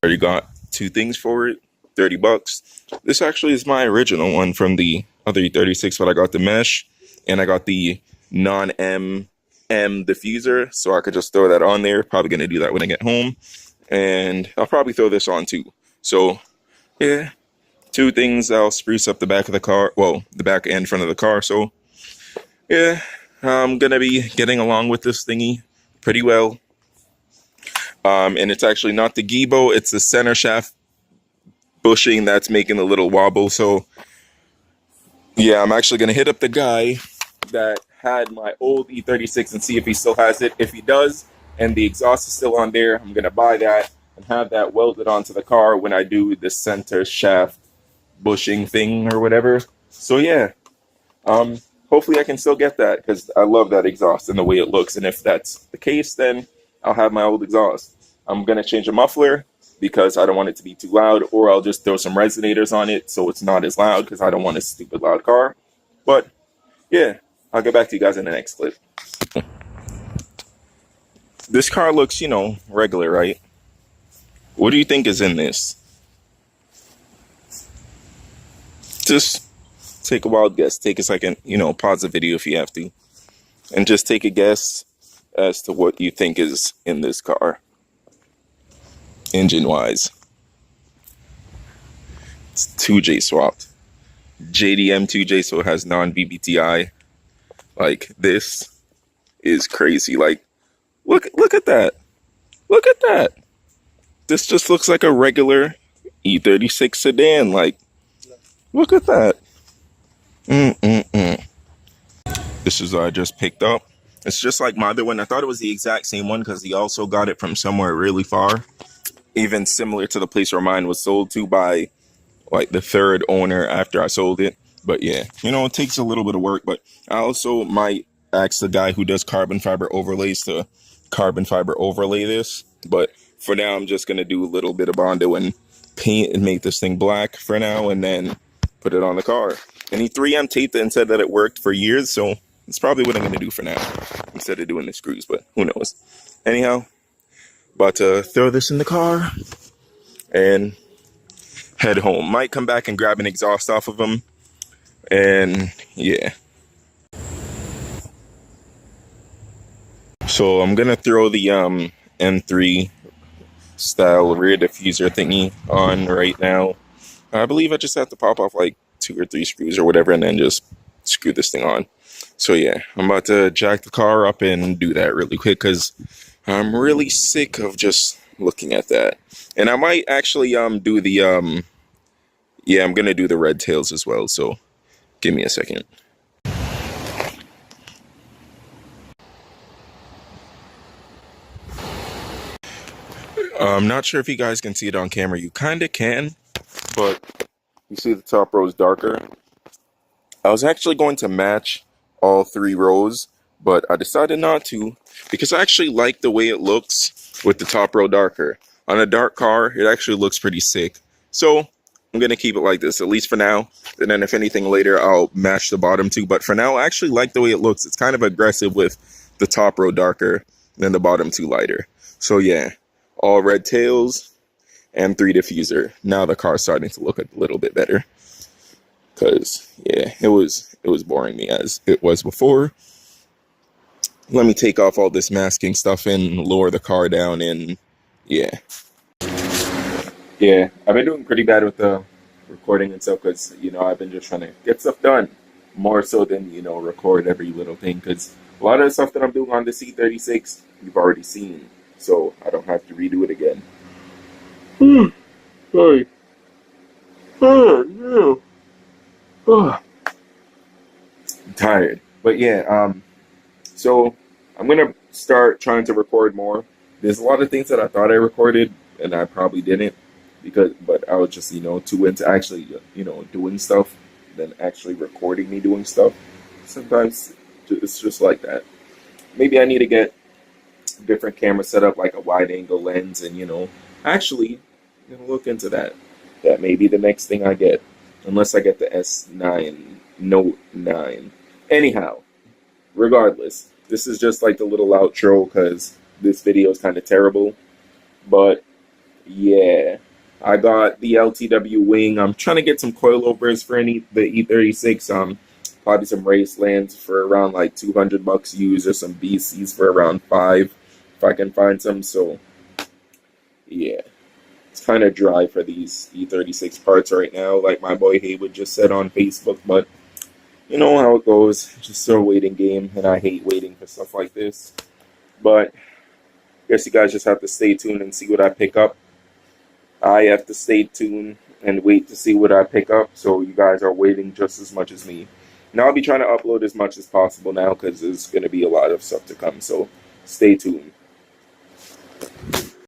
Already got two things for it, 30 bucks. This actually is my original one from the other E36, but I got the mesh and I got the non-M diffuser, so I could just throw that on there. Probably gonna do that when I get home, and I'll probably throw this on too. So yeah, two things that'll spruce up the back of the car, well, the back and front of the car. So yeah, I'm gonna be getting along with this thingy pretty well. And it's actually not the Gibo, it's the center shaft bushing that's making the little wobble. So yeah, I'm actually gonna hit up the guy that had my old E36 and see if he still has it. If he does, and the exhaust is still on there, I'm gonna buy that and have that welded onto the car when I do the center shaft bushing thing or whatever. So yeah, hopefully I can still get that because I love that exhaust and the way it looks. And if that's the case, then I'll have my old exhaust. I'm gonna change the muffler because I don't want it to be too loud, or I'll just throw some resonators on it so it's not as loud because I don't want a stupid loud car. But yeah, I'll get back to you guys in the next clip. This car looks, you know, regular, right? What do you think is in this? Just take a wild guess. Take a second, you know, pause the video if you have to, and just take a guess as to what you think is in this car, engine-wise. It's 2J swapped. JDM 2J, so it has non-vvti. Like, this is crazy. Like, look at that. Look at that. This just looks like a regular E36 sedan. Like, look at that. This is what I just picked up. It's just like my other one. I thought it was the exact same one because he also got it from somewhere really far. Even similar to the place where mine was sold to by like the third owner after I sold it. But yeah, you know, it takes a little bit of work. But I also might ask the guy who does carbon fiber overlays to carbon fiber overlay this. But for now, I'm just going to do a little bit of Bondo and paint and make this thing black for now, and then put it on the car. And he 3M taped it and said that it worked for years, so it's probably what I'm going to do for now instead of doing the screws, but who knows. Anyhow, about to throw this in the car and head home. Might come back and grab an exhaust off of him, and yeah. So I'm going to throw the M3 style rear diffuser thingy on right now. I believe I just have to pop off like 2 or 3 screws or whatever and then just screw this thing on. So yeah, I'm about to jack the car up and do that really quick because I'm really sick of just looking at that. And I might actually do the yeah, I'm gonna do the red tails as well, so give me a second. I'm not sure if you guys can see it on camera. You kind of can, but you see the top row is darker. I was actually going to match all 3 rows, but I decided not to because I actually like the way it looks with the top row darker. On a dark car, it actually looks pretty sick. So I'm going to keep it like this, at least for now. And then if anything later, I'll match the bottom too. But for now, I actually like the way it looks. It's kind of aggressive with the top row darker than the bottom 2 lighter. So yeah, all red tails and 3 diffuser. Now the car's starting to look a little bit better. Because yeah, it was boring me as it was before. Let me take off all this masking stuff and lower the car down, and yeah. Yeah, I've been doing pretty bad with the recording and stuff because, you know, I've been just trying to get stuff done more so than, you know, record every little thing, because a lot of the stuff that I'm doing on the C36 you've already seen, so I don't have to redo it again. Sorry. Oh, no. Oh. I'm tired. But yeah, so I'm going to start trying to record more. There's a lot of things that I thought I recorded and I probably didn't, but I was just, you know, too into actually, you know, doing stuff than actually recording me doing stuff. Sometimes it's just like that. Maybe I need to get a different camera set up, like a wide angle lens, and, you know, actually I'm going to look into that. That may be the next thing I get, unless I get the S9 Note 9. Anyhow, regardless, this is just like the little outro because this video is kind of terrible, but Yeah, I got the LTW wing. I'm trying to get some coilovers for the E36. Probably some race lands for around like 200 bucks used, or some BCs for around 5 if I can find some. So yeah, it's kind of dry for these E36 parts right now, like my boy Haywood just said on Facebook. But you know how it goes. Just still a waiting game, and I hate waiting for stuff like this. But I guess you guys just have to stay tuned and see what I pick up. I have to stay tuned and wait to see what I pick up, so you guys are waiting just as much as me. Now I'll be trying to upload as much as possible now because there's going to be a lot of stuff to come, so stay tuned.